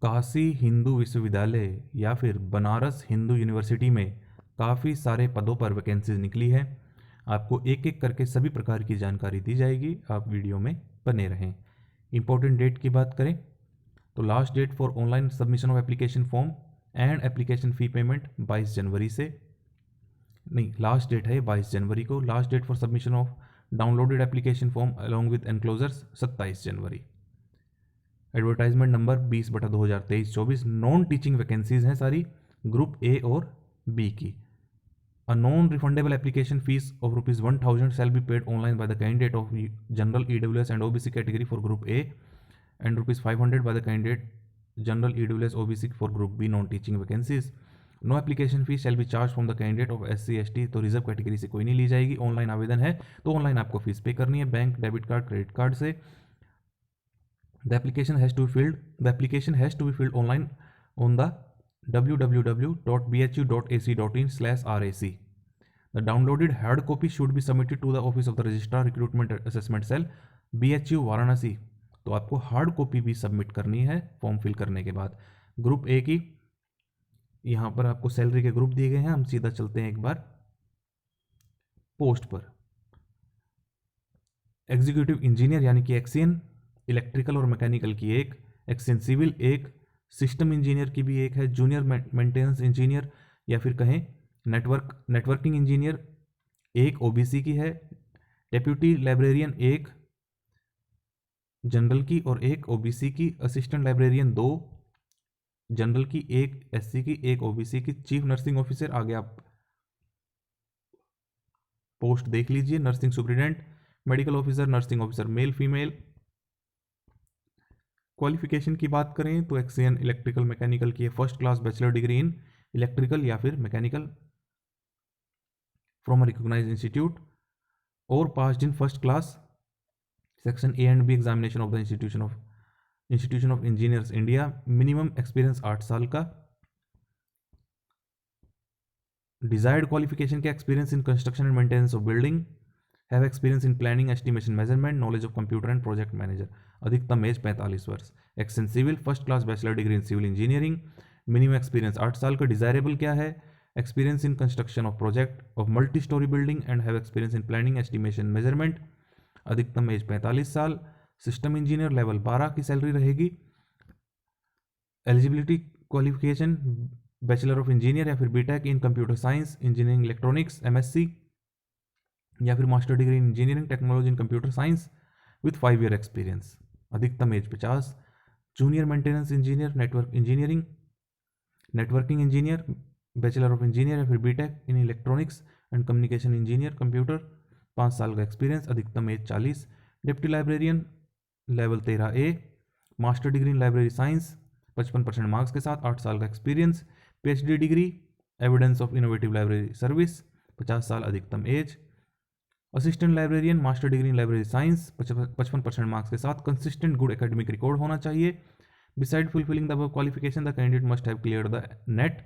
काशी हिंदू विश्वविद्यालय या फिर बनारस हिंदू यूनिवर्सिटी में काफ़ी सारे पदों पर वैकेंसीज निकली है। आपको एक एक करके सभी प्रकार की जानकारी दी जाएगी, आप वीडियो में बने रहें। इंपॉर्टेंट डेट की बात करें तो last date for online submission of application form and application fee payment 22 जनवरी से, नहीं लास्ट डेट है 22 जनवरी को। Last date for submission of downloaded application form along with enclosures 27 January. Advertisement number 20/2023-24। Non teaching vacancies हैं सारी, group A और B की। A non-refundable application fees of ₹1,000 shall be paid online by the candidate of general EWS and OBC category for Group A and ₹500 by the candidate general EWS OBC for Group B non-teaching vacancies. No application fee shall be charged from the candidate of SC ST, तो reserve category से कोई नहीं ली जाएगी। Online आवेदन है तो online आपको fees पे करनी है bank, debit card, credit card से। The application has to be filled online on the www.bhu.ac.in/RAC. The downloaded hard copy should be submitted to the office of the Registrar Recruitment Assessment Cell, BHU Varanasi. तो आपको hard copy भी submit करनी है form fill करने के बाद। Group A की यहाँ पर आपको सैलरी के ग्रुप दिए गए हैं, हम सीधा चलते हैं एक बार पोस्ट पर। एग्जीक्यूटिव इंजीनियर यानी कि एक्सीएन, इलेक्ट्रिकल और मैकेनिकल की एक, एक्सीएन सिविल एक, सिस्टम इंजीनियर की भी एक है, जूनियर मेंटेनेंस इंजीनियर या फिर कहें नेटवर्किंग इंजीनियर एक ओबीसी की है, डेप्यूटी लाइब्रेरियन एक जनरल की और एक ओबीसी की, असिस्टेंट लाइब्रेरियन दो जनरल की, एक एससी की, एक ओबीसी की, चीफ नर्सिंग ऑफिसर आगे आप पोस्ट देख लीजिए, nursing superintendent, medical officer, nursing officer male female. Qualification की बात करें तो एक्सीएन इलेक्ट्रिकल मैकेनिकल की first class bachelor degree in electrical या फिर mechanical from a recognised institute और passed in first class section A and B examination of the institution of engineers India. Minimum experience 8 साल का। Desired qualification के experience in construction and maintenance of building, have experience in planning, estimation, measurement, knowledge of computer and project manager. अधिकतम age 45 वर्ष। XEN civil first class bachelor degree in civil engineering, minimum experience 8 साल का। Desirable क्या है? Experience in construction of project of multi storey building and have experience in planning, estimation, measurement. अधिकतम age 45 साल। System engineer level 12 की salary रहेगी। Eligibility qualification bachelor of engineer या फिर BTech in computer science, engineering electronics, MSc या फिर master degree in engineering technology in computer science with 5 year experience. अधिकतम age 50। Junior maintenance engineer, network engineering, networking engineer, bachelor of engineer या फिर BTech in electronics and communication engineer computer, 5 साल का experience. अधिकतम age 40। Deputy librarian level 13A, master degree in library science 55% marks के साथ, 8 साल का experience. PhD degree evidence of innovative library service, 50 साल अधिकतम as. Assistant librarian, master degree in library science 55% marks के साथ, कंसिस्टेंट गुड एकेडमिक रिकॉर्ड होना चाहिए। Beside fulfilling the above qualification the candidate must have cleared the net.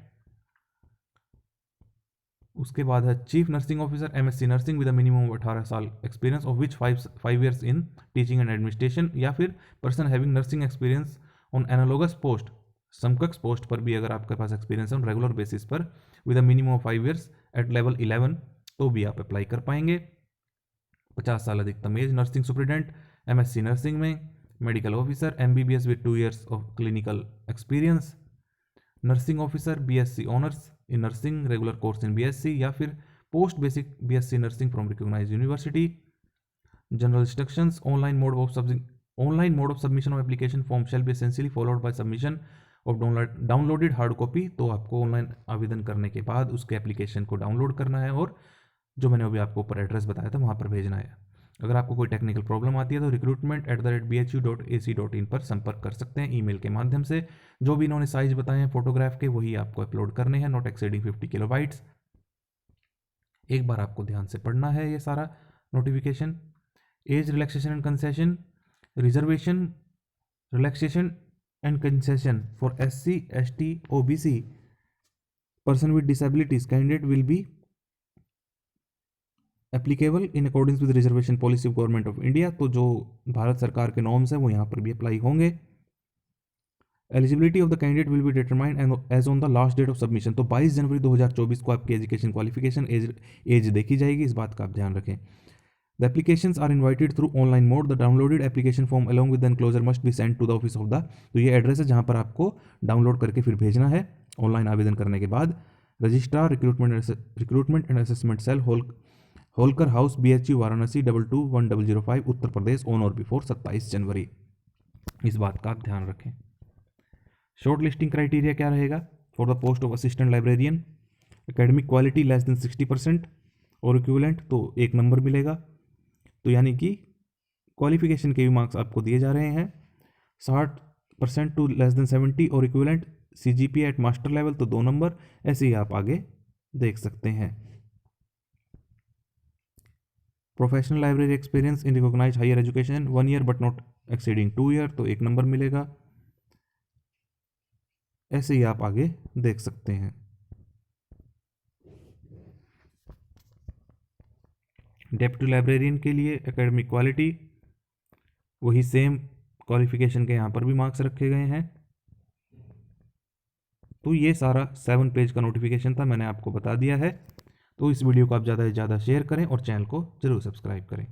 उसके बाद है chief nursing officer, MSc nursing with minimum 18 साल experience of which 5 years in teaching and administration, या फिर person having nursing experience on analogous post, समकक्ष post पर भी अगर आपके पास एक्सपीरियंस है ऑन रेगुलर बेसिस पर with a minimum of 5 years at level 11, तो भी आप अप्लाई कर पाएंगे। 50 साल अधिकतम age. Nursing superintendent, MSc nursing में, medical officer, MBBS with 2 years of clinical experience. Nursing officer, BSc honours in nursing, regular course in BSc या फिर post basic BSc nursing from recognised university. General instructions, online mode of submission of application form shall be essentially followed by submission of downloaded hard copy. तो आपको online आवेदन करने के बाद उसके application को डाउनलोड करना है और जो मैंने अभी आपको ऊपर एड्रेस बताया था वहाँ पर भेजना है। अगर आपको कोई टेक्निकल प्रॉब्लम आती है तो recruitment@bhu.ac.in पर संपर्क कर सकते हैं ईमेल के माध्यम से। जो भी इन्होंने साइज बताए हैं फोटोग्राफ के वही आपको अपलोड करने हैं, नॉट एक्सीडिंग 50 किलोबाइट्स। एक बार आपको ध्यान से पढ़ना है ये सारा notification. Age relaxation and concession, reservation relaxation and concession for SC ST OBC person with disabilities candidate will be applicable in according with reservation policy of government of India. तो जो भारत सरकार के नॉर्म्स हैं वो यहाँ पर भी अप्लाई होंगे। Eligibility of the candidate will be determined as on the last date of submission. तो 22 जनवरी 2024 को आपकी एजुकेशन क्वालिफिकेशन एज देखी जाएगी, इस बात का आप ध्यान रखें। The applications are invited through online mode. The downloaded application form along with the enclosure must be sent to the office of the, तो ये एड्रेस है जहाँ पर आपको डाउनलोड करके फिर भेजना है ऑनलाइन आवेदन करने के बाद। Registrar recruitment and assessment cell Holkar house BHU Varanasi 221005 Uttar Pradesh on or before 27 January. इस बात का आप ध्यान रखें। शॉर्ट लिस्टिंग क्राइटेरिया क्या रहेगा for the post of assistant librarian? Academic quality less than 60% और इक्विवेलेंट, तो 1 नंबर मिलेगा। तो यानी कि क्वालिफिकेशन के भी मार्क्स आपको दिए जा रहे हैं। 60% टू लेस देन 70 और equivalent CGPA at master level, तो 2 नंबर। ऐसे ही आप आगे देख सकते हैं। Professional library experience in recognise higher education 1 year but not exceeding 2 year, तो 1 नंबर मिलेगा। ऐसे ही आप आगे देख सकते हैं। डेप्यूटी लाइब्रेरियन के लिए एकेडमिक क्वालिटी वही सेम क्वालिफिकेशन के यहाँ पर भी मार्क्स रखे गए हैं। तो ये सारा 7 पेज का नोटिफिकेशन था, मैंने आपको बता दिया है। तो इस वीडियो को आप ज़्यादा से ज़्यादा शेयर करें और चैनल को ज़रूर सब्सक्राइब करें।